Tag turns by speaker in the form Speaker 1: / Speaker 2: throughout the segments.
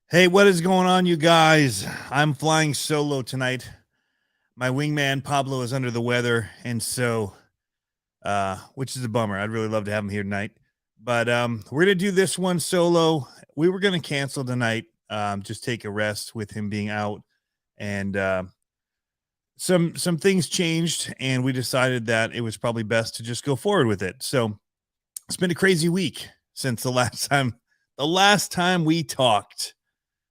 Speaker 1: Hey, what is going on, you guys? I'm flying solo tonight. My wingman Pablo is under the weather, and so which is a bummer. I'd really love to have him here tonight. But we're gonna do this one solo. We were gonna cancel tonight, just take a rest with him being out, and some things changed, and we decided that it was probably best to just go forward with it. So it's been a crazy week since the last time we talked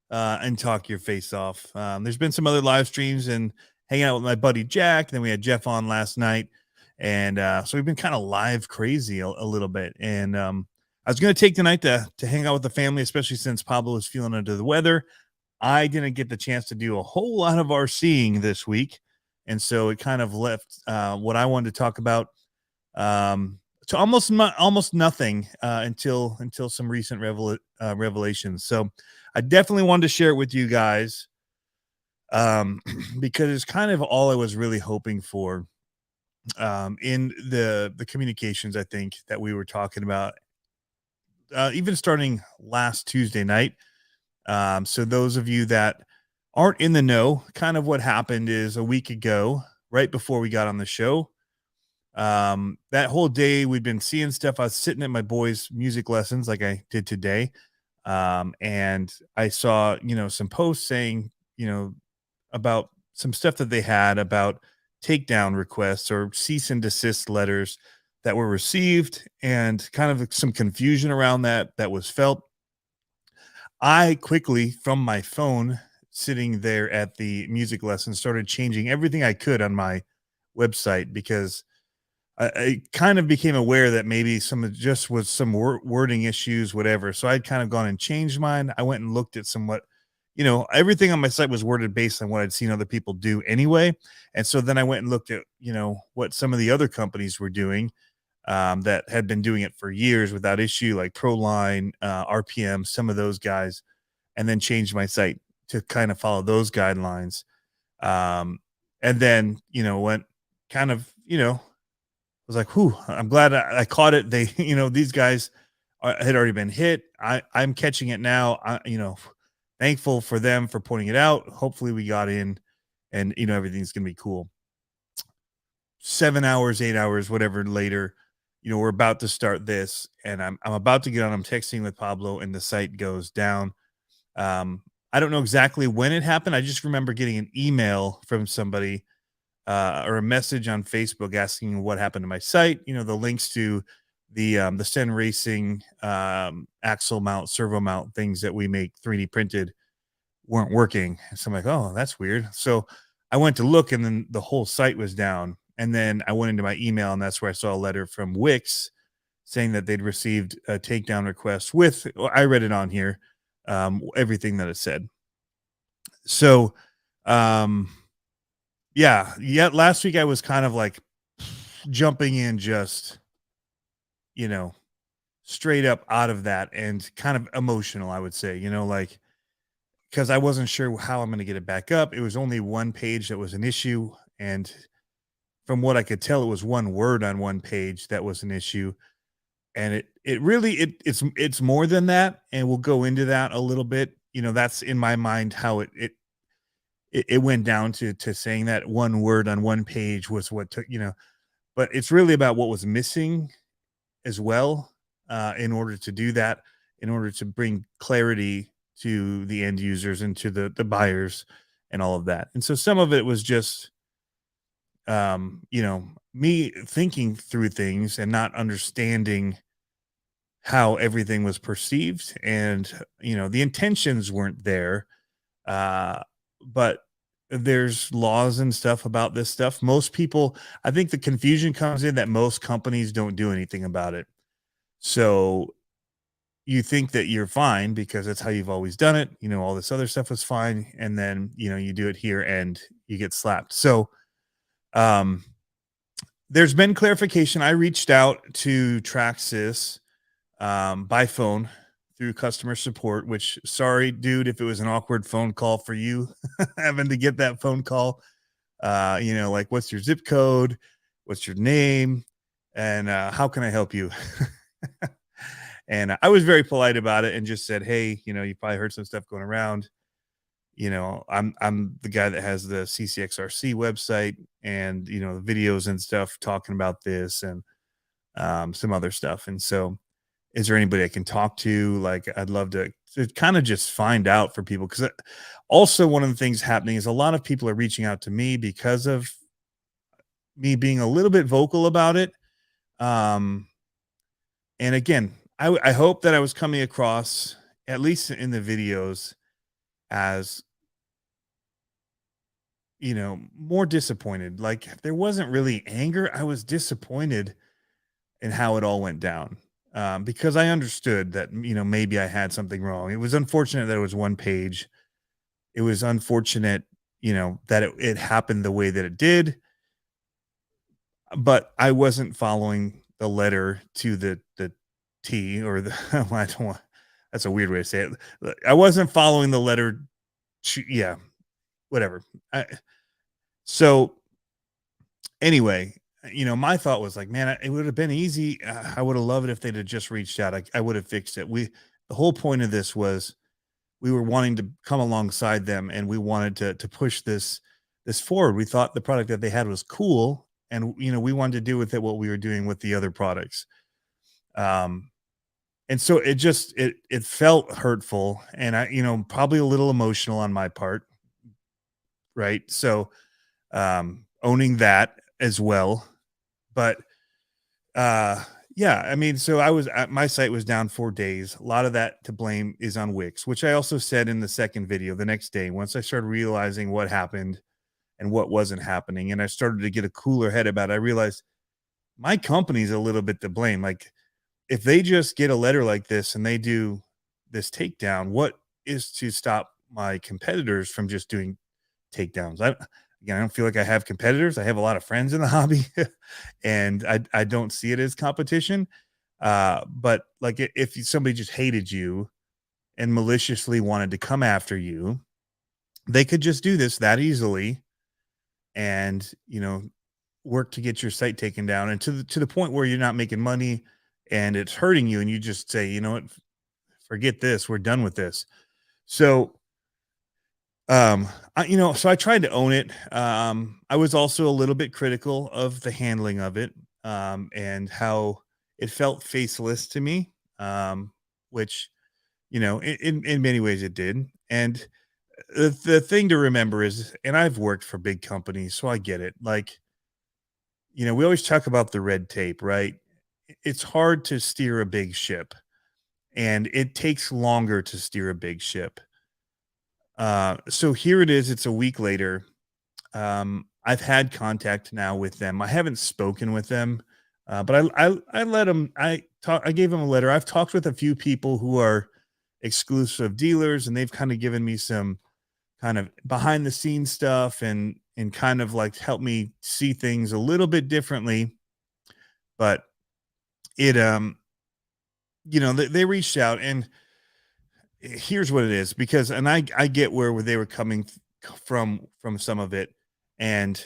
Speaker 1: and talk your face off. There's been some other live streams and hanging out with my buddy Jack. Then we had Jeff on last night, and so we've been kind of live crazy a little bit. And I was going to take the night to hang out with the family, especially since Pablo was feeling under the weather. I didn't get the chance to do a whole lot of our seeing this week, and so it kind of left what I wanted to talk about to almost nothing until some recent revelations. So I definitely wanted to share it with you guys because it's kind of all I was really hoping for in the communications. I think that we were talking about even starting last Tuesday night. So those of you that aren't in the know, kind of what happened is a week ago, right before we got on the show. That whole day we'd been seeing stuff. I was sitting at my boys' music lessons like I did today. And I saw, some posts saying, about some stuff that they had about takedown requests or cease and desist letters that were received and kind of some confusion around that was felt. I quickly from my phone sitting there at the music lesson started changing everything I could on my website because I kind of became aware that maybe some of just was some wording issues, whatever. So I'd kind of gone and changed mine. I went and looked at somewhat, everything on my site was worded based on what I'd seen other people do anyway. And so then I went and looked at, what some of the other companies were doing that had been doing it for years without issue, like Proline, RPM, some of those guys, and then changed my site to kind of follow those guidelines. And then, went kind of, was like, "Whew, I'm glad I caught it." They, these guys had already been hit. I'm catching it now. Thankful for them for pointing it out. Hopefully, we got in, and everything's gonna be cool. 7 hours, 8 hours, whatever later, we're about to start this, and I'm about to get on. I'm texting with Pablo, and the site goes down. I don't know exactly when it happened. I just remember getting an email from somebody or a message on Facebook asking what happened to my site. The links to the Sen Racing axle mount, servo mount things that we make 3D printed weren't working. So I'm like, oh, that's weird. So I went to look, and then the whole site was down. And then I went into my email, and that's where I saw a letter from Wix saying that they'd received a takedown request with. I read it on here, everything that it said. So, um, yeah. Last week I was kind of like jumping in just, you know, straight up out of that and kind of emotional, I would say, like because I wasn't sure how I'm going to get it back up. It was only one page that was an issue. And from what I could tell, it was one word on one page that was an issue. And it really it's more than that. And we'll go into that a little bit. That's in my mind how it went down to saying that one word on one page was what took, but it's really about what was missing as well, in order to do that, in order to bring clarity to the end users and to the buyers and all of that. And so some of it was just, me thinking through things and not understanding how everything was perceived. And, the intentions weren't there. Uh, but there's laws and stuff about this stuff. Most people, I think the confusion comes in that most companies don't do anything about it. So you think that you're fine because that's how you've always done it. All this other stuff was fine. And then, you do it here and you get slapped. So, um, there's been clarification. I reached out to Traxxas by phone through customer support, which sorry, dude, if it was an awkward phone call for you having to get that phone call. Like what's your zip code? What's your name? And how can I help you? And I was very polite about it and just said, "Hey, you probably heard some stuff going around. I'm the guy that has the CCXRC website and the videos and stuff talking about this and some other stuff. And so, is there anybody I can talk to? Like, I'd love to kind of just find out for people because also one of the things happening is a lot of people are reaching out to me because of me being a little bit vocal about it. Um, and again, I hope that I was coming across, at least in the videos, as more disappointed. Like there wasn't really anger. I was disappointed in how it all went down. Because I understood that, maybe I had something wrong. It was unfortunate that it was one page. It was unfortunate, that it happened the way that it did, but I wasn't following the letter to the T or the well, I don't want that's a weird way to say it. I wasn't following the letter to, yeah, whatever. So anyway, my thought was like, man, it would have been easy. I would have loved it if they'd have just reached out. I would have fixed it. The whole point of this was we were wanting to come alongside them and we wanted to push this forward. We thought the product that they had was cool, and we wanted to do with it what we were doing with the other products. Um, and so it felt hurtful, and I probably a little emotional on my part, right? So owning that as well. But yeah, I mean, so my site was down 4 days. A lot of that to blame is on Wix, which I also said in the second video the next day. Once I started realizing what happened and what wasn't happening, and I started to get a cooler head about it, I realized my company's a little bit to blame. Like, if they just get a letter like this and they do this takedown, what is to stop my competitors from just doing takedowns? Again, I don't feel like I have competitors. I have a lot of friends in the hobby, and I don't see it as competition. But like if somebody just hated you and maliciously wanted to come after you, they could just do this that easily and work to get your site taken down and to the point where you're not making money and it's hurting you and you just say, you know what, forget this, we're done with this. So so I tried to own it. I was also a little bit critical of the handling of it, and how it felt faceless to me, which, in many ways it did. And the thing to remember is, and I've worked for big companies, so I get it. Like, we always talk about the red tape, right? It's hard to steer a big ship, and it takes longer to steer a big ship. So here it is. It's a week later. I've had contact now with them. I haven't spoken with them, but I let them. I gave them a letter. I've talked with a few people who are exclusive dealers, and they've kind of given me some kind of behind the scenes stuff and kind of like help me see things a little bit differently. But it they reached out, and here's what it is, because and I get where they were coming from some of it. And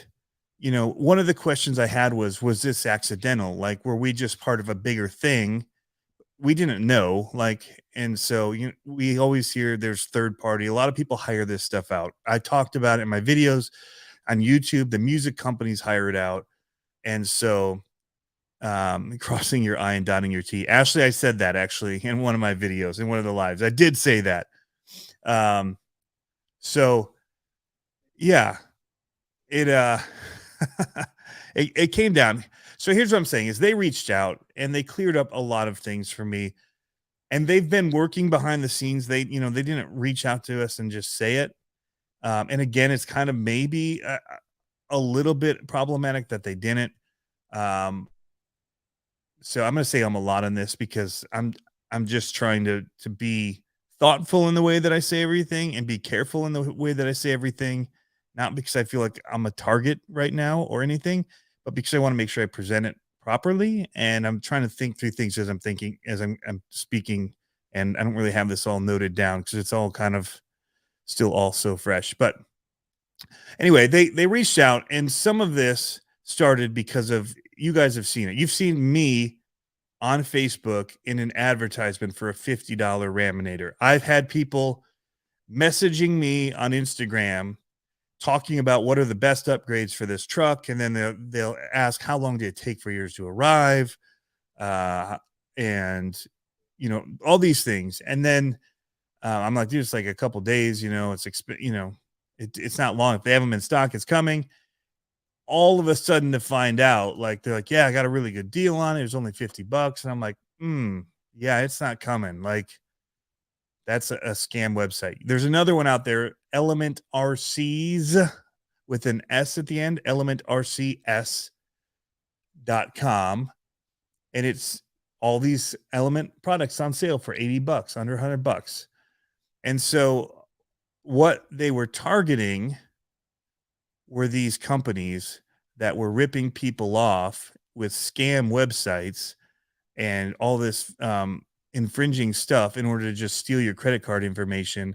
Speaker 1: one of the questions I had was this accidental? Like, were we just part of a bigger thing? We didn't know, like, and so we always hear there's third party. A lot of people hire this stuff out. I talked about it in my videos on YouTube. The music companies hire it out. And so crossing your I and dotting your T. Ashley, I said that actually in one of my videos, in one of the lives. I did say that. Um, so yeah, it it came down. So here's what I'm saying is they reached out and they cleared up a lot of things for me. And they've been working behind the scenes. They didn't reach out to us and just say it. And again, it's kind of maybe a little bit problematic that they didn't. Um, so I'm going to say I'm a lot on this because I'm just trying to be thoughtful in the way that I say everything and be careful in the way that I say everything, not because I feel like I'm a target right now or anything, but because I want to make sure I present it properly. And I'm trying to think through things as I'm thinking, as I'm speaking, and I don't really have this all noted down because it's all kind of still all so fresh. But anyway, they reached out, and some of this started because of, you guys have seen it. You've seen me on Facebook in an advertisement for a $50 Raminator. I've had people messaging me on Instagram talking about what are the best upgrades for this truck, and then they'll ask how long did it take for yours to arrive, and all these things, and then I'm like, dude, it's like a couple days, it's not long. If they have them in stock, it's coming. All of a sudden to find out, like they're like, yeah, I got a really good deal on it. It was only $50, and I'm like, yeah, it's not coming. Like that's a scam website. There's another one out there, Element RCs with an S at the end, elementrcs.com. And it's all these Element products on sale for $80, under $100. And so what they were targeting were these companies that were ripping people off with scam websites and all this infringing stuff in order to just steal your credit card information,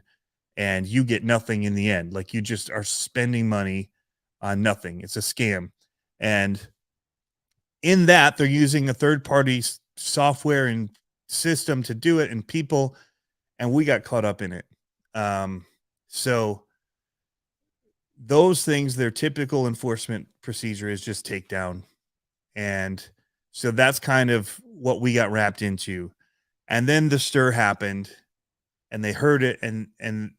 Speaker 1: and you get nothing in the end. Like you just are spending money on nothing. It's a scam. And in that, they're using a third party software and system to do it, and people, and we got caught up in it. So those things, their typical enforcement procedure is just take down. And so that's kind of what we got wrapped into. And then the stir happened, and they heard it, and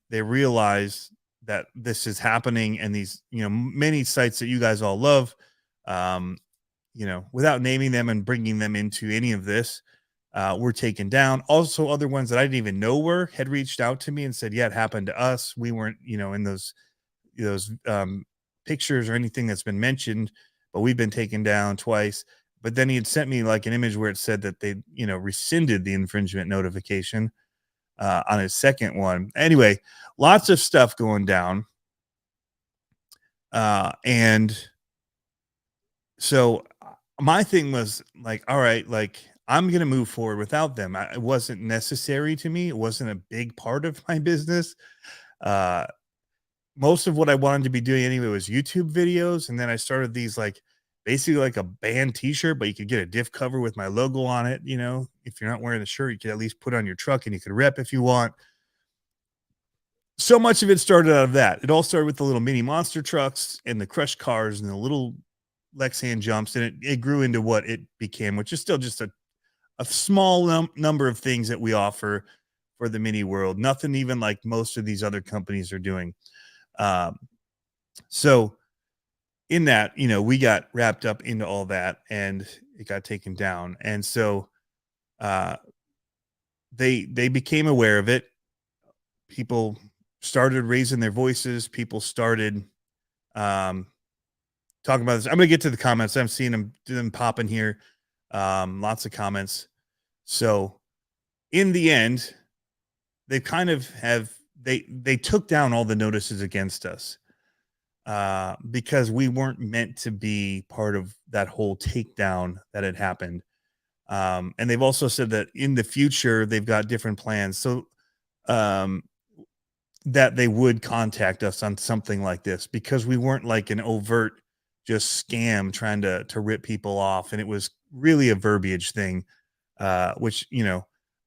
Speaker 1: they realized that this is happening, and these, many sites that you guys all love, without naming them and bringing them into any of this, were taken down. Also, other ones that I didn't even know had reached out to me and said, yeah, it happened to us. We weren't, in those pictures or anything that's been mentioned, but we've been taken down twice. But then he had sent me like an image where it said that they, rescinded the infringement notification on his second one. Anyway, lots of stuff going down. And so my thing was like, all right, like I'm going to move forward without them. It wasn't necessary to me. It wasn't a big part of my business. Most of what I wanted to be doing anyway was YouTube videos. And then I started these basically like a band t-shirt, but you could get a diff cover with my logo on it. If you're not wearing the shirt, you could at least put it on your truck and you could rep if you want. So much of it started out of that. It all started with the little mini monster trucks and the crush cars and the little Lexan jumps. And it grew into what it became, which is still just a small number of things that we offer for the mini world. Nothing even like most of these other companies are doing. So in that, we got wrapped up into all that, and it got taken down. And so, they became aware of it. People started raising their voices. People started, talking about this. I'm going to get to the comments. I'm seeing them popping here. Lots of comments. So in the end, they kind of they took down all the notices against us, because we weren't meant to be part of that whole takedown that had happened. And they've also said that in the future, they've got different plans. So, that they would contact us on something like this, because we weren't like an overt just scam trying to rip people off. And it was really a verbiage thing, which,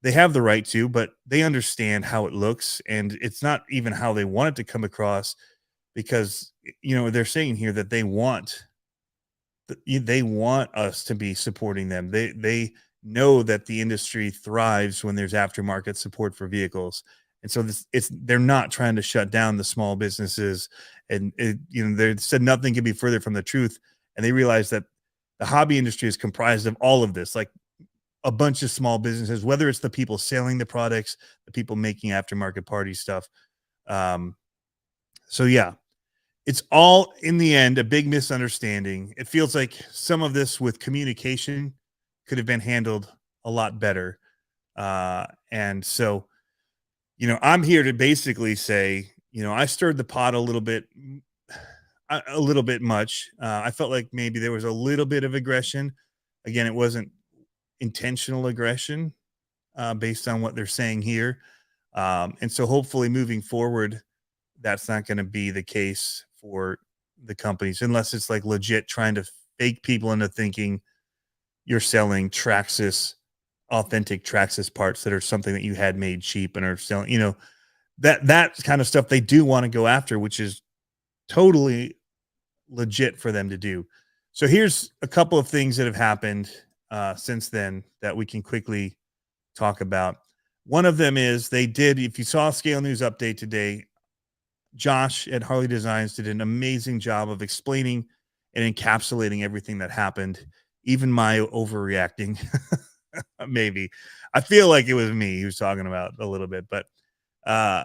Speaker 1: they have the right to, but they understand how it looks. And it's not even how they want it to come across, because, they're saying here that they want us to be supporting them. They know that the industry thrives when there's aftermarket support for vehicles. And so they're not trying to shut down the small businesses. And they said nothing could be further from the truth. And they realized that the hobby industry is comprised of all of this, like a bunch of small businesses, whether it's the people selling the products, the people making aftermarket party stuff. So yeah, it's all in the end a big misunderstanding. It feels like some of this with communication could have been handled a lot better. And so, I'm here to basically say, I stirred the pot a little bit much. I felt like maybe there was a little bit of aggression. Again, it wasn't intentional aggression, based on what they're saying here. And so hopefully moving forward, that's not going to be the case for the companies, unless it's like legit trying to fake people into thinking you're selling Traxxas authentic Traxxas parts that are something that you had made cheap and are selling, that kind of stuff they do want to go after, which is totally legit for them to do. So here's a couple of things that have happened since then that we can quickly talk about. One of them is they did, if you saw Scale News update today, Josh at Harley Designs did an amazing job of explaining and encapsulating everything that happened, even my overreacting. Maybe I feel like it was me he was talking about a little bit, but uh,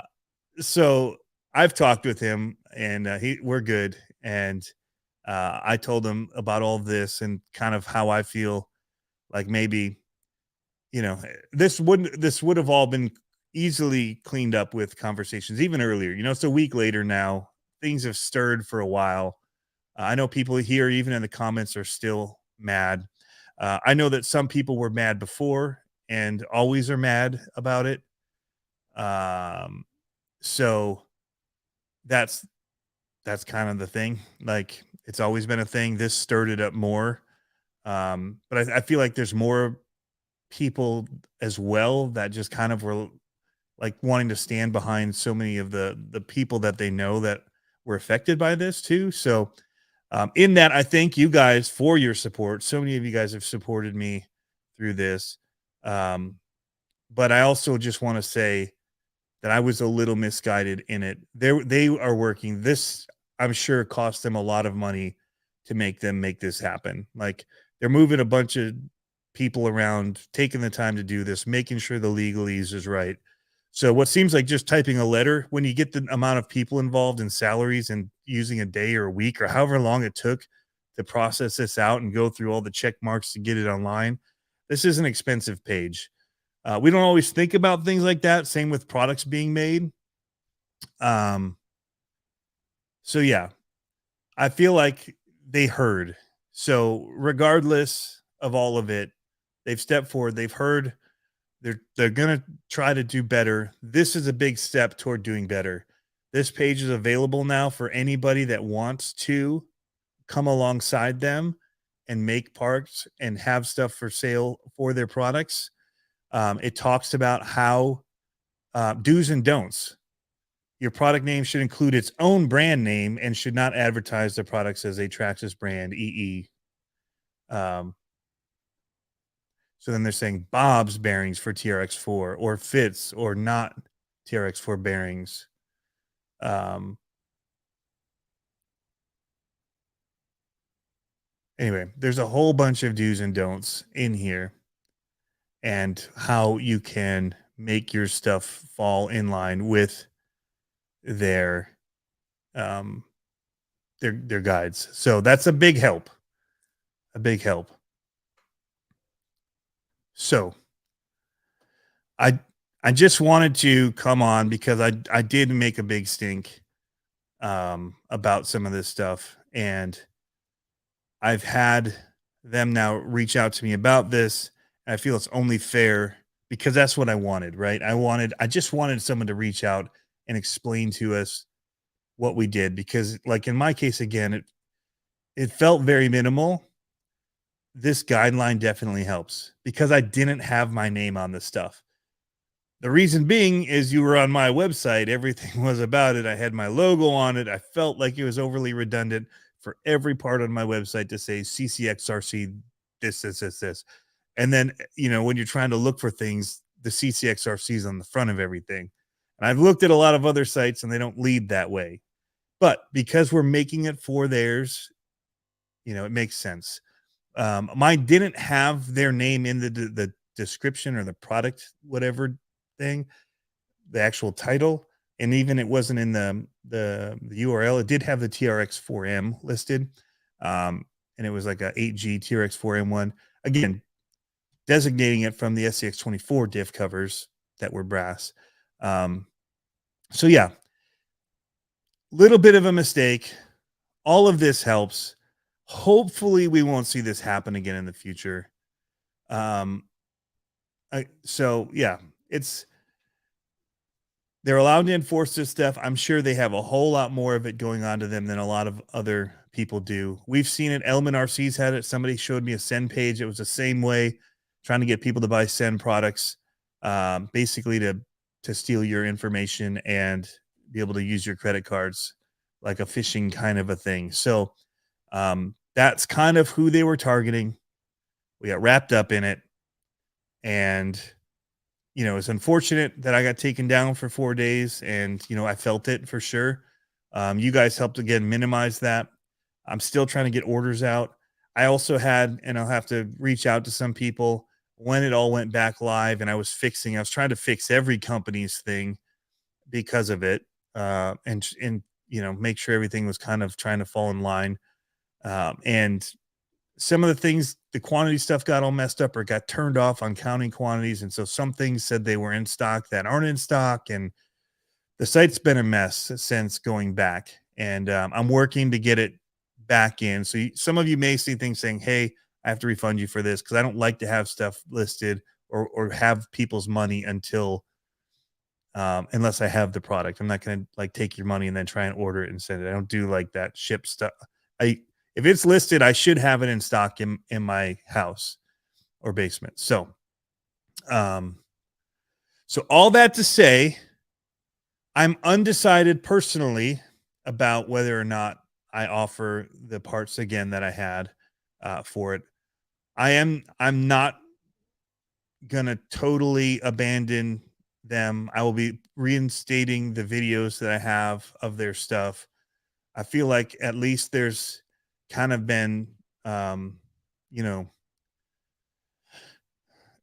Speaker 1: so I've talked with him and we're good. And I told him about all this and kind of how I feel like maybe, this would have all been easily cleaned up with conversations even earlier. It's a week later now. Things have stirred for a while. I know people here, even in the comments, are still mad. I know that some people were mad before and always are mad about it. So that's kind of the thing. Like, it's always been a thing. This stirred it up more. But I feel like there's more people as well that just kind of were like wanting to stand behind so many of the people that they know that were affected by this too. So in that, I thank you guys for your support. So many of you guys have supported me through this. But I also just want to say that I was a little misguided in it. They are working this. I'm sure it cost them a lot of money to make this happen. Like, they're moving a bunch of people around, taking the time to do this, making sure the legalese is right. So what seems like just typing a letter, when you get the amount of people involved in salaries and using a day or a week or however long it took to process this out and go through all the check marks to get it online, this is an expensive page. We don't always think about things like that. Same with products being made. Um, so yeah, I feel like they heard. So regardless of all of it, they've stepped forward. They've heard. They're gonna try to do better. This is a big step toward doing better. This page is available now for anybody that wants to come alongside them and make parts and have stuff for sale for their products. It talks about how do's and don'ts. Your product name should include its own brand name and should not advertise the products as a Traxxas brand EE. So then they're saying Bob's bearings for TRX4 or Fitz or not TRX4 bearings. Anyway, there's a whole bunch of do's and don'ts in here and how you can make your stuff fall in line with their um their guides. So that's a big help. A big help. So I I just wanted to come on because I did make a big stink about some of this stuff, and I've had them now reach out to me about this. And I feel it's only fair because that's what I wanted, right? I just wanted someone to reach out and explain to us what we did because, like in my case, again, it felt very minimal. This guideline definitely helps because I didn't have my name on this stuff. The reason being is you were on my website, everything was about it. I had my logo on it. I felt like it was overly redundant for every part on my website to say CCXRC, this. And then, when you're trying to look for things, the CCXRC is on the front of everything. And I've looked at a lot of other sites and they don't lead that way. But because we're making it for theirs, it makes sense. Mine didn't have their name in the description or the product, whatever thing, the actual title, and even it wasn't in the URL. It did have the TRX4M listed, and it was like a 8G TRX4M1. Again, designating it from the SCX24 diff covers that were brass. So yeah, little bit of a mistake. All of this helps. Hopefully, we won't see this happen again in the future. So yeah, they're allowed to enforce this stuff. I'm sure they have a whole lot more of it going on to them than a lot of other people do. We've seen it. Element RC's had it. Somebody showed me a send page. It was the same way. trying to get people to buy Send products, basically to steal your information and be able to use your credit cards like a phishing kind of a thing. So that's kind of who they were targeting. We got wrapped up in it, and it's unfortunate that I got taken down for 4 days, and I felt it for sure. You guys helped again minimize that. I'm still trying to get orders out. I also had, and I'll have to reach out to some people when it all went back live, and I was trying to fix every company's thing because of it, and make sure everything was kind of trying to fall in line. And some of the things, the quantity stuff got all messed up or got turned off on counting quantities. And so some things said they were in stock that aren't in stock. And the site's been a mess since going back. And I'm working to get it back in. So some of you may see things saying, hey, I have to refund you for this, because I don't like to have stuff listed or have people's money until unless I have the product. I'm not going to like take your money and then try and order it and send it. I don't do like that ship stuff. If it's listed, I should have it in stock in my house or basement. So all that to say, I'm undecided personally about whether or not I offer the parts again that I had for it. I'm not gonna totally abandon them. I will be reinstating the videos that I have of their stuff. I feel like at least there's kind of been a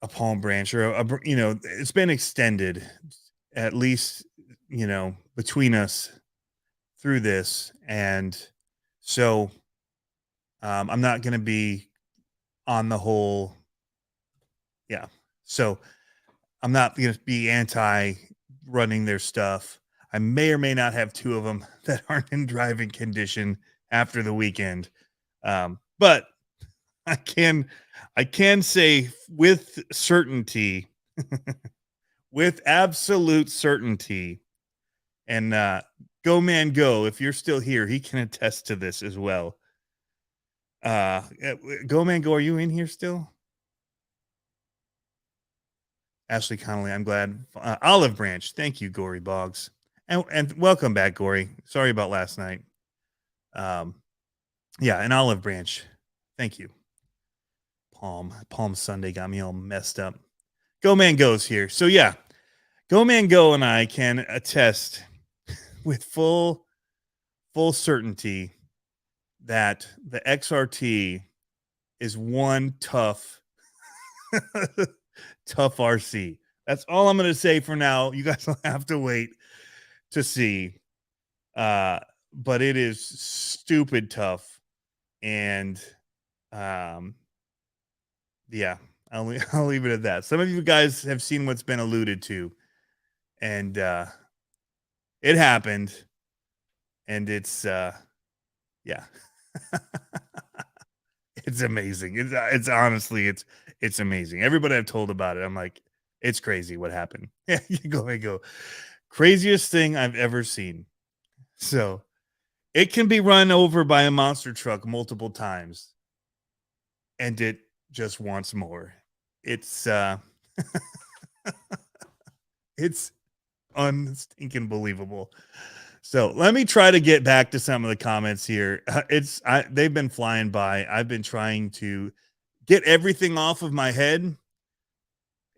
Speaker 1: palm branch or it's been extended at least between us through this. And so I'm not going to be on the whole. Yeah. So I'm not going to be anti running their stuff. I may or may not have two of them that aren't in driving condition after the weekend. But I can say with certainty, with absolute certainty, and Go Man Go, if you're still here, he can attest to this as well. Go Man Go, are you in here still? Ashley Connolly, I'm glad. Olive Branch, thank you, Gory Boggs. And welcome back, Gory. Sorry about last night. Yeah, an Olive Branch. Thank you. Palm Sunday got me all messed up. Go Man Go's here. So yeah, Go Man Go and I can attest with full certainty that the XRT is one tough RC. That's all I'm going to say for now. You guys will have to wait to see. But it is stupid tough. And yeah, I'll leave it at that. Some of you guys have seen what's been alluded to, and it happened, and it's yeah. It's amazing. It's honestly, it's amazing. Everybody I've told about it, I'm like, it's crazy what happened. Yeah, you go. Craziest thing I've ever seen. So it can be run over by a monster truck multiple times, and it just wants more. It's it's unstinking believable. So let me try to get back to some of the comments here. They've been flying by. I've been trying to get everything off of my head,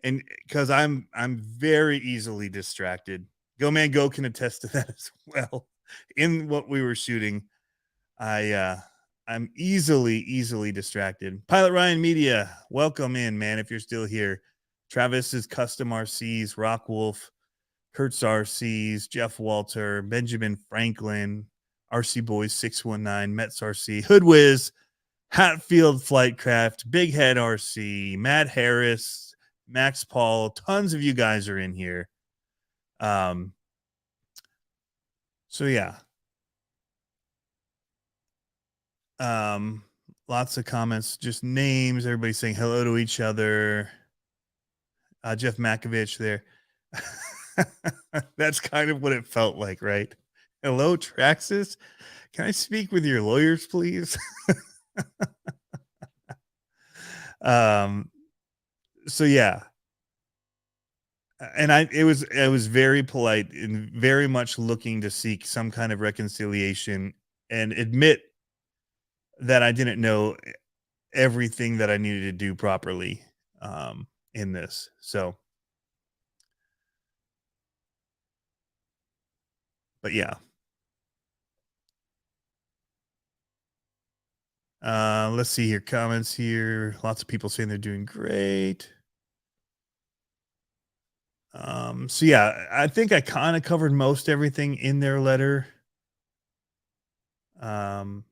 Speaker 1: and because I'm very easily distracted. Go Man Go can attest to that as well. In what we were shooting, I'm easily distracted. Pilot Ryan Media, welcome in, man. If you're still here, Travis's Custom RCs, Rock Wolf, Kurtz RCs, Jeff Walter, Benjamin Franklin, RC Boys 619, Mets RC, Hoodwiz, Hatfield Flightcraft, Big Head RC, Matt Harris, Max Paul. Tons of you guys are in here. So yeah. Lots of comments, just names, everybody saying hello to each other. Jeff Makovich there. That's kind of what it felt like, right? Hello, Traxxas. Can I speak with your lawyers, please? So yeah, and it was very polite and very much looking to seek some kind of reconciliation and admit that I didn't know everything that I needed to do properly in this. So, but yeah, let's see here. Comments here. Lots of people saying they're doing great. So yeah, I think I kind of covered most everything in their letter. Um,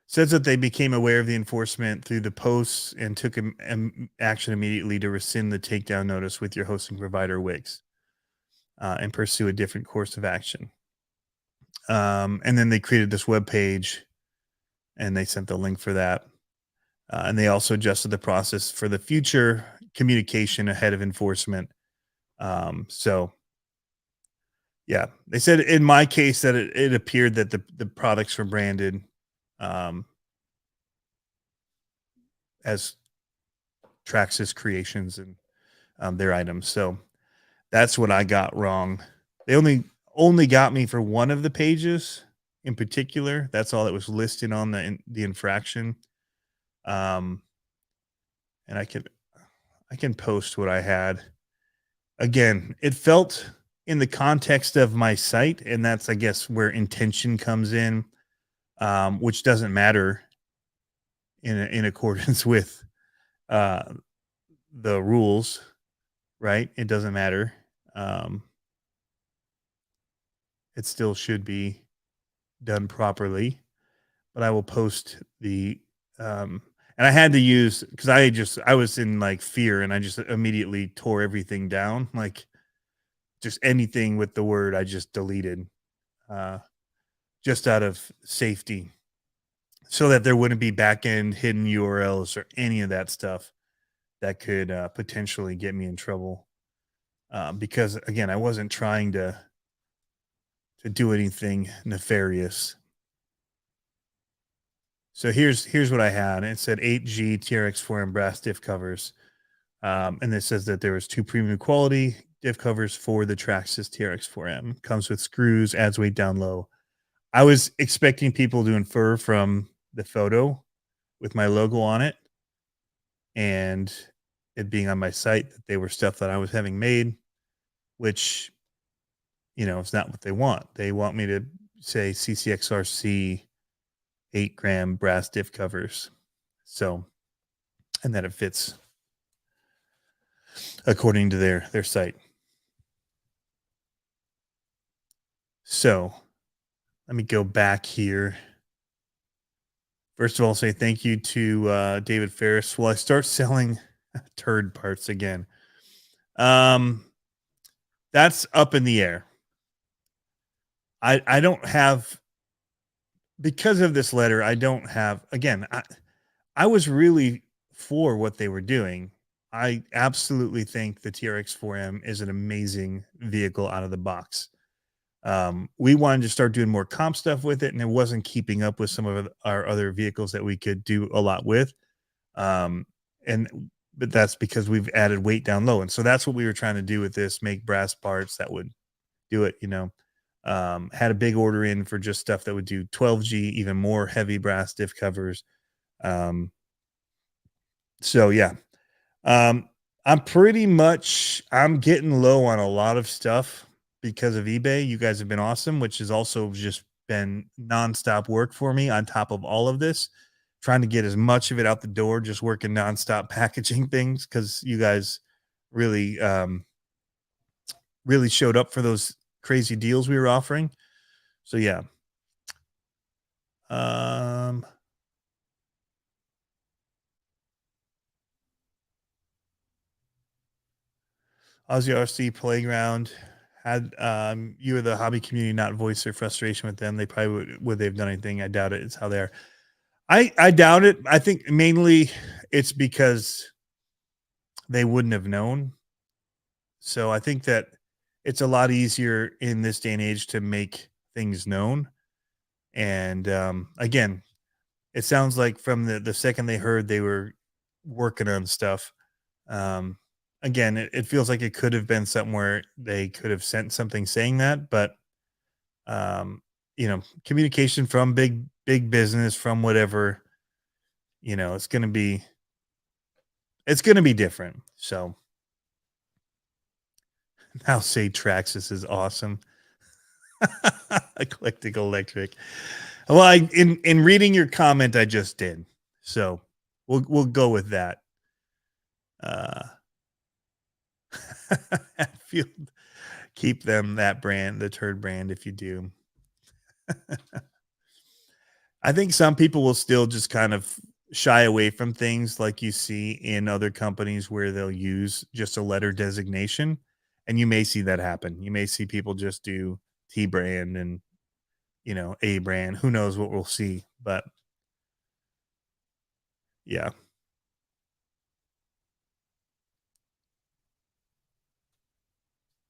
Speaker 1: Says that they became aware of the enforcement through the posts and took action immediately to rescind the takedown notice with your hosting provider Wix and pursue a different course of action. And then they created this web page and they sent the link for that. And they also adjusted the process for the future communication ahead of enforcement. So, yeah, they said in my case that it appeared that the products were branded um, as Traxxas Creations and their items. So that's what I got wrong. They only got me for one of the pages in particular. That's all that was listed on the infraction. Um, and I can post what I had. Again, it felt in the context of my site, and that's I guess where intention comes in, which doesn't matter in accordance with uh, the rules, right? It doesn't matter. Um, it still should be done properly, but I will post the and I had to use because I was in like fear and I just immediately tore everything down. Like just anything with the word I just deleted uh just out of safety so that there wouldn't be back end hidden URLs or any of that stuff that could potentially get me in trouble. Because again, I wasn't trying to do anything nefarious. So here's what I had. It said 8G TRX4M brass diff covers, and it says that there was two premium quality diff covers for the Traxxas TRX4M. Comes with screws, adds weight down low. I was expecting people to infer from the photo with my logo on it and it being on my site that they were stuff that I was having made, which is not what they want. They want me to say CCXRC 8 gram brass diff covers. So, and that it fits according to their site. So let me go back here. First of all, say thank you to David Ferris. Will I start selling turd parts again? Um, that's up in the air. I don't have because of this letter. I don't have again. I was really for what they were doing. I absolutely think the TRX4M is an amazing vehicle out of the box. We wanted to start doing more comp stuff with it, and it wasn't keeping up with some of our other vehicles that we could do a lot with. Um, and but that's because we've added weight down low, and so that's what we were trying to do with this: make brass parts that would do it. Had a big order in for just stuff that would do 12G, even more heavy brass diff covers. Um, so yeah, um, I'm getting low on a lot of stuff because of eBay. You guys have been awesome, which has also just been nonstop work for me on top of all of this, trying to get as much of it out the door, just working nonstop packaging things because you guys really, really showed up for those crazy deals we were offering. So yeah. Um, Aussie RC Playground had you or the hobby community not voice their frustration with them, they probably would they've done anything. I doubt it. It's how they are. I doubt it. I think mainly it's because they wouldn't have known. So I think that it's a lot easier in this day and age to make things known. And again, it sounds like from the second they heard they were working on stuff. Um, Again, it feels like it could have been something where they could have sent something saying that, but um, communication from big business, from whatever, it's gonna be different. So now say Traxxas is awesome. Eclectic Electric. Well, in reading your comment, I just did. So we'll go with that. Uh feel keep them that brand, the turd brand, if you do. I think some people will still just kind of shy away from things like you see in other companies where they'll use just a letter designation. And you may see that happen. You may see people just do T brand and, A brand. Who knows what we'll see. But yeah,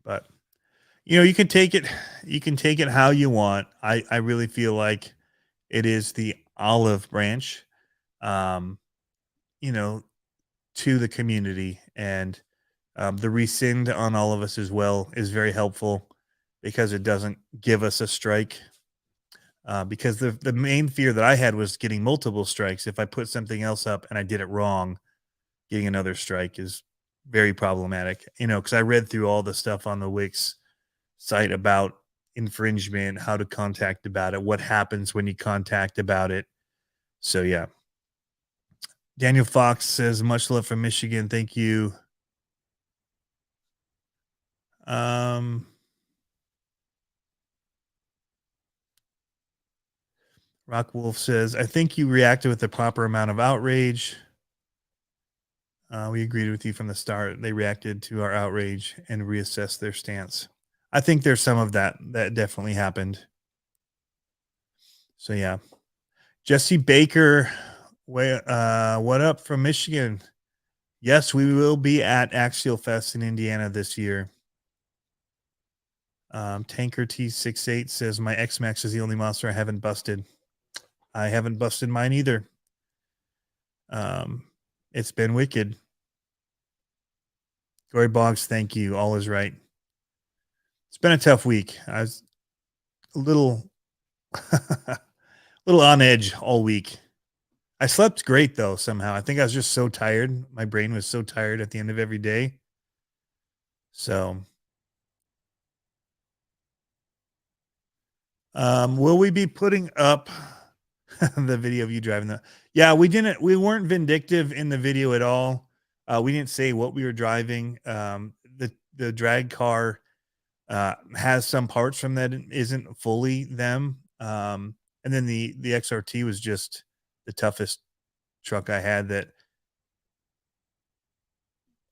Speaker 1: but you can take it how you want. I really feel like it is the olive branch, um, you know, to the community, and the rescind on all of us as well is very helpful because it doesn't give us a strike. Because the main fear that I had was getting multiple strikes. If I put something else up and I did it wrong, getting another strike is very problematic. Because I read through all the stuff on the Wix site about infringement, how to contact about it, what happens when you contact about it. So yeah. Daniel Fox says much love from Michigan. Thank you. Um Rock Wolf says, I think you reacted with the proper amount of outrage. We agreed with you from the start. They reacted to our outrage and reassessed their stance. I think there's some of that definitely happened. So yeah. Jesse Baker, what up from Michigan? Yes, we will be at Axial Fest in Indiana this year. Tanker T68 says my X Max is the only monster I haven't busted. I haven't busted mine either. It's been wicked. Gory Boggs, thank you. All is right. It's been a tough week. I was a little on edge all week. I slept great though, somehow. I think I was just so tired. My brain was so tired at the end of every day. So, will we be putting up the video of you driving the Yeah, we weren't vindictive in the video at all. We didn't say what we were driving. The drag car has some parts from that isn't fully them. And then the XRT was just the toughest truck I had that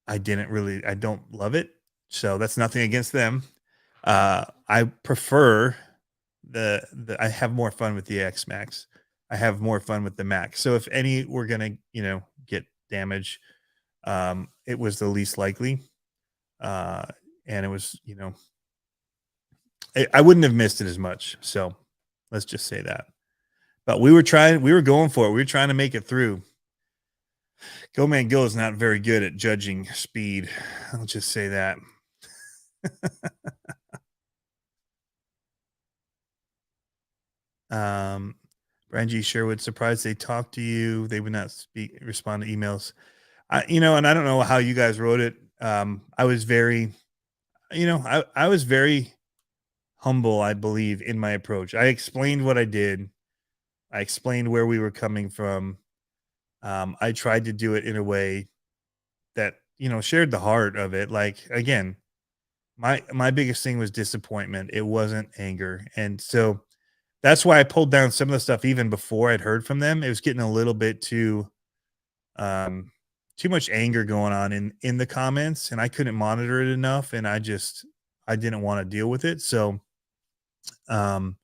Speaker 1: I don't love it. So that's nothing against them. I prefer the I have more fun with the X Max. I have more fun with the Max. So if any were gonna, get damage, it was the least likely. Uh, and it was, I wouldn't have missed it as much. So let's just say that. But we were going for it. We were trying to make it through. Go Man Go is not very good at judging speed. I'll just say that. um, Brian G. Sherwood, surprised they talked to you. They would not respond to emails. And I don't know how you guys wrote it. I was very, I was very humble, I believe, in my approach. I explained what I did. I explained where we were coming from. I tried to do it in a way that, shared the heart of it. Like, again, my biggest thing was disappointment. It wasn't anger. And so that's why I pulled down some of the stuff even before I'd heard from them. It was getting a little bit um too much anger going on in the comments, and I couldn't monitor it enough, and I didn't want to deal with it. So um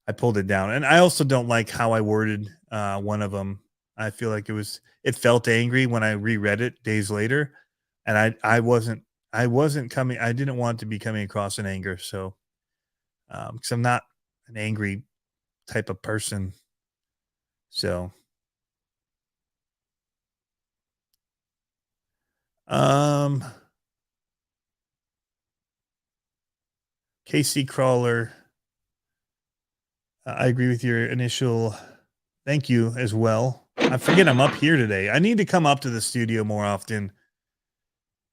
Speaker 1: I pulled it down. And I also don't like how I worded one of them. I feel like it felt angry when I reread it days later, and I wasn't coming. I didn't want to be coming across in anger. So because I'm not an angry type of person. So Um, KC Crawler, I agree with your initial thank you as well. I forget I'm up here today. I need to come up to the studio more often.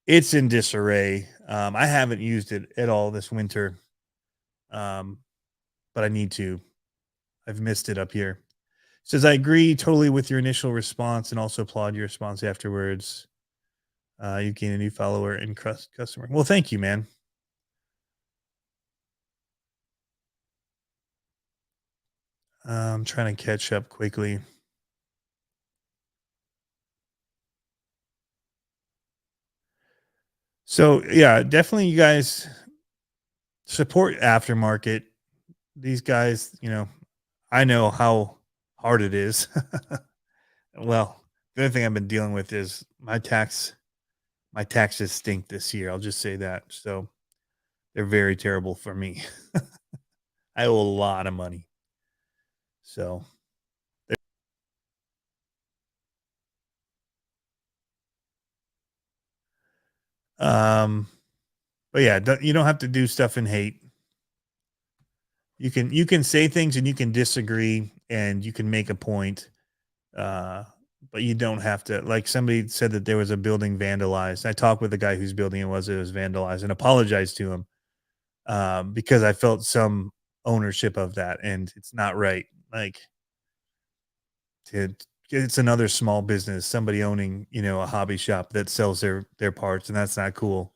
Speaker 1: It's in disarray. I haven't used it at all this winter, um, but I need to. I've missed it up here. Says I agree totally with your initial response and also applaud your response afterwards. You gain a new follower and customer. Well, thank you, man. I'm trying to catch up quickly. So yeah, definitely you guys support aftermarket. These guys, I know how hard it is. Well, the other thing I've been dealing with is my taxes stink this year. I'll just say that. So they're very terrible for me. I owe a lot of money. So um but yeah, you don't have to do stuff in hate. You can say things and you can disagree and you can make a point. Uh but you don't have to, like somebody said that there was a building vandalized. I talked with the guy whose building it was vandalized and apologized to him because I felt some ownership of that and it's not right. Like to it's another small business, somebody owning, a hobby shop that sells their parts, and that's not cool.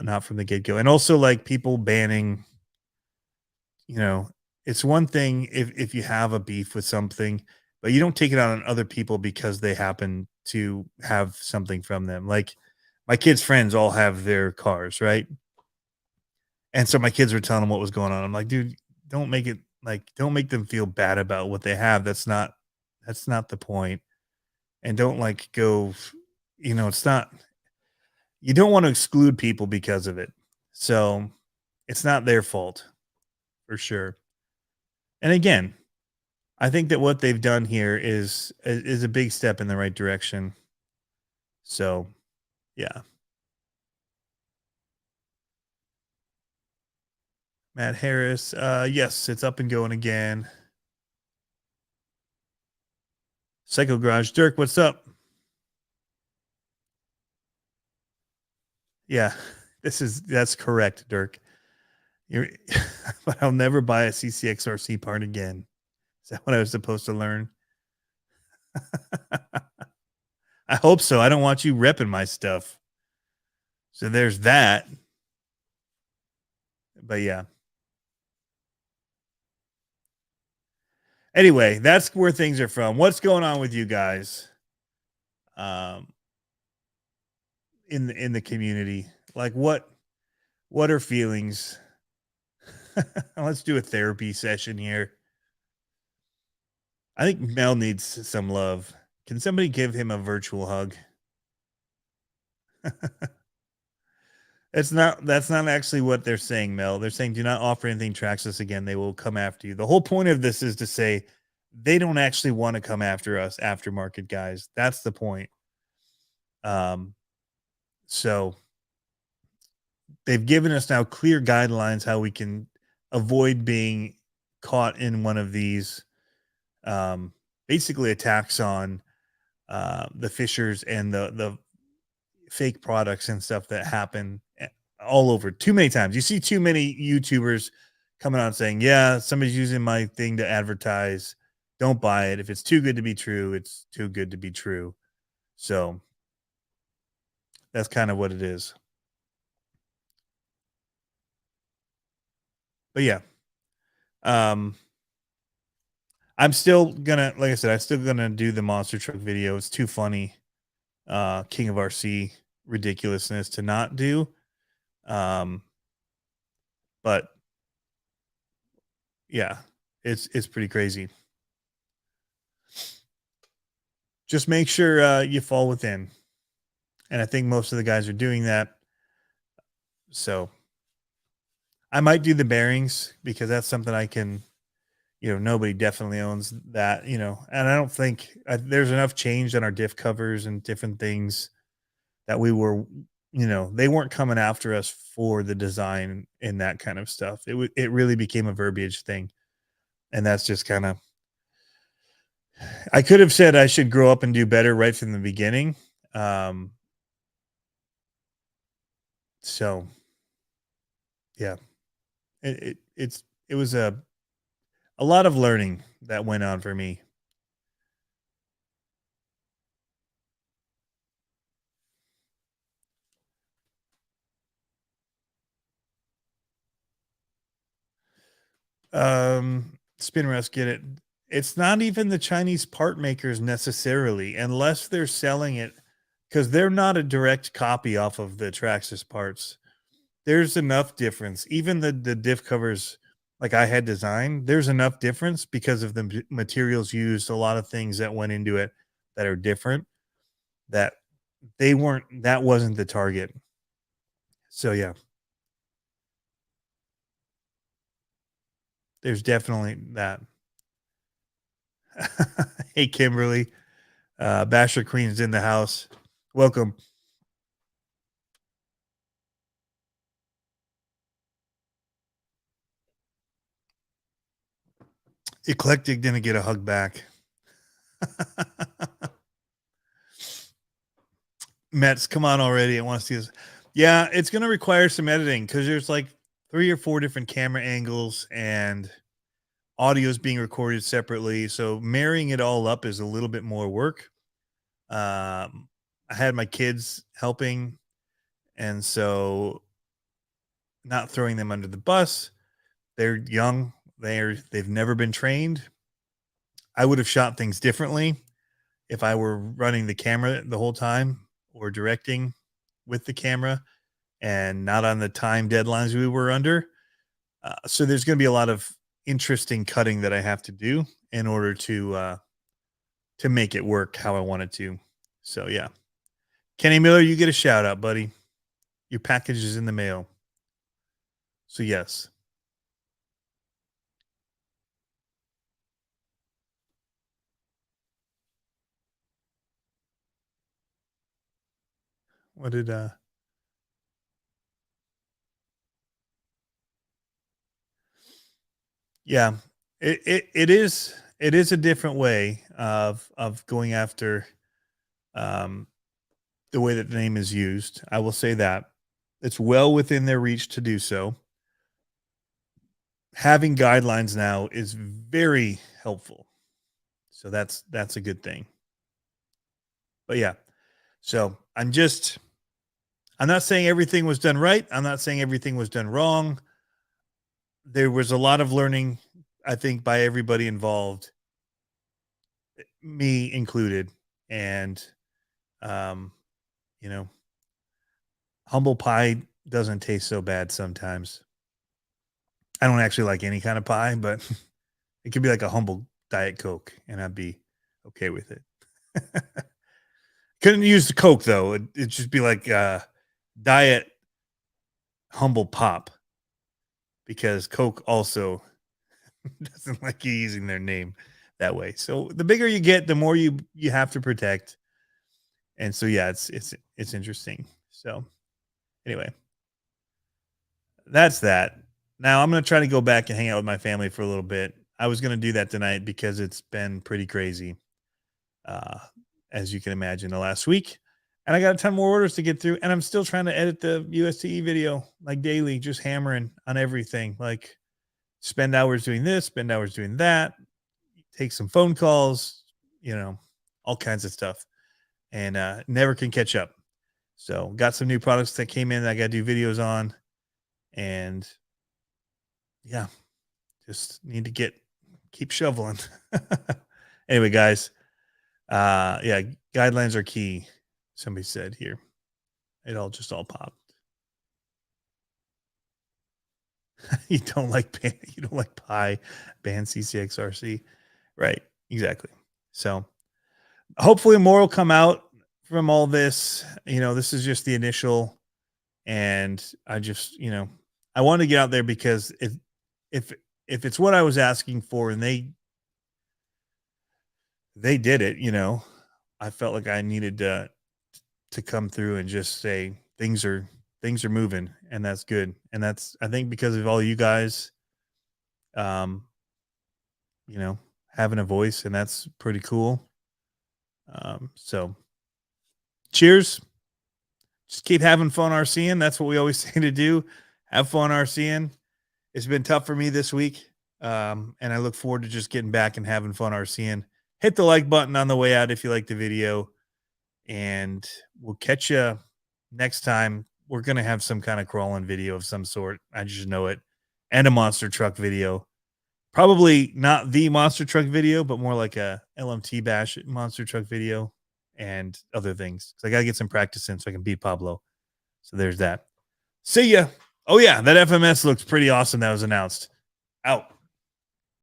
Speaker 1: Not from the get go. And also like people banning, you know, it's one thing if you have a beef with something, but you don't take it out on other people because they happen to have something from them. Like my kids' friends all have their cars, right? And so my kids were telling them what was going on. I'm like, dude, don't make it don't make them feel bad about what they have. That's not the point. And don't like go, it's not, you don't want to exclude people because of it. So it's not their fault for sure. And again, I think that what they've done here is a big step in the right direction. So yeah. Matt Harris. Yes, it's up and going again. Psycho Garage. Dirk, what's up? Yeah, that's correct, Dirk. You're, but I'll never buy a CCXRC part again. Is that what I was supposed to learn? I hope so. I don't want you repping my stuff. So there's that. But yeah. Anyway, that's where things are from. What's going on with you guys? Um, in the community. Like what are feelings? Let's do a therapy session here. I think Mel needs some love. Can somebody give him a virtual hug? That's not actually what they're saying, Mel. They're saying do not offer anything Traxxas again. They will come after you. The whole point of this is to say they don't actually want to come after us aftermarket guys. That's the point. Um so they've given us now clear guidelines how we can avoid being caught in one of these um basically attacks on the fishers and the fake products and stuff that happen all over too many times. You see too many YouTubers coming out saying, "Yeah, somebody's using my thing to advertise. Don't buy it. If it's too good to be true, it's too good to be true." So that's kind of what it is. But yeah, um, I'm still gonna, like I said, I'm still gonna do the monster truck video. It's too funny, King of RC ridiculousness to not do. Um, but yeah, it's pretty crazy. Just make sure you fall within, and I think most of the guys are doing that. So I might do the bearings because that's something I can. Nobody definitely owns that. And I don't think there's enough change on our diff covers and different things that we were, they weren't coming after us for the design and that kind of stuff. It really became a verbiage thing. And that's just kind of, I could have said I should grow up and do better right from the beginning. Um, so yeah, it was a lot of learning that went on for me. Spin rest, get it. It's not even the Chinese part makers necessarily, unless they're selling it because they're not a direct copy off of the Traxxas parts. There's enough difference. Even the diff covers like I had designed, there's enough difference because of the materials used, a lot of things that went into it that are different that that wasn't the target. So yeah, there's definitely that. Hey Kimberly, Basher Queen's in the house. Welcome. Eclectic didn't get a hug back. Mets, come on already. I want to see this. Yeah, it's going to require some editing because there's like 3 or 4 different camera angles and audio is being recorded separately. So marrying it all up is a little bit more work. I had my kids helping, and so not throwing them under the bus. They're young. They've never been trained. I would have shot things differently if I were running the camera the whole time or directing with the camera and not on the time deadlines we were under. So there's going to be a lot of interesting cutting that I have to do in order to make it work how I want it to. So yeah, Kenny Miller, you get a shout out, buddy. Your package is in the mail. So yes. What did Yeah, it is a different way of going after um the way that the name is used. I will say that it's well within their reach to do so. Having guidelines now is very helpful. So that's a good thing. But yeah. So I'm not saying everything was done right. I'm not saying everything was done wrong. There was a lot of learning, I think, by everybody involved, me included. And um, you know, humble pie doesn't taste so bad sometimes. I don't actually like any kind of pie, but it could be like a humble Diet Coke, and I'd be okay with it. Couldn't use the Coke though. It'd just be like Diet Humble Pop because Coke also doesn't like you using their name that way. So the bigger you get, the more you have to protect. And so yeah, it's interesting. So anyway, that's that. Now I'm gonna try to go back and hang out with my family for a little bit. I was gonna do that tonight because it's been pretty crazy, uh, as you can imagine, the last week. And I got a ton more orders to get through, and I'm still trying to edit the USTE video like daily, just hammering on everything. Like spend hours doing this, spend hours doing that, take some phone calls, all kinds of stuff, and never can catch up. So got some new products that came in that I got to do videos on, and yeah, just need to keep shoveling. Anyway, guys, yeah, guidelines are key. Somebody said here. It all popped. You don't like pie, ban CCXRC. Right. Exactly. So hopefully more will come out from all this. This is just the initial, and I just, I want to get out there because if if it's what I was asking for and they did it, I felt like I needed to to come through and just say things are moving, and that's good. And that's, I think, because of all you guys, um, you know, having a voice, and that's pretty cool. So cheers. Just keep having fun RCing. That's what we always say to do. Have fun RCing. It's been tough for me this week. And I look forward to just getting back and having fun RCing. Hit the like button on the way out if you like the video. And we'll catch you next time. We're going to have some kind of crawling video of some sort. I just know it. And a monster truck video. Probably not the monster truck video, but more like a LMT bash monster truck video and other things. So I got to get some practice in so I can beat Pablo. So there's that. See ya. Oh, yeah. That FMS looks pretty awesome. That was announced. Out.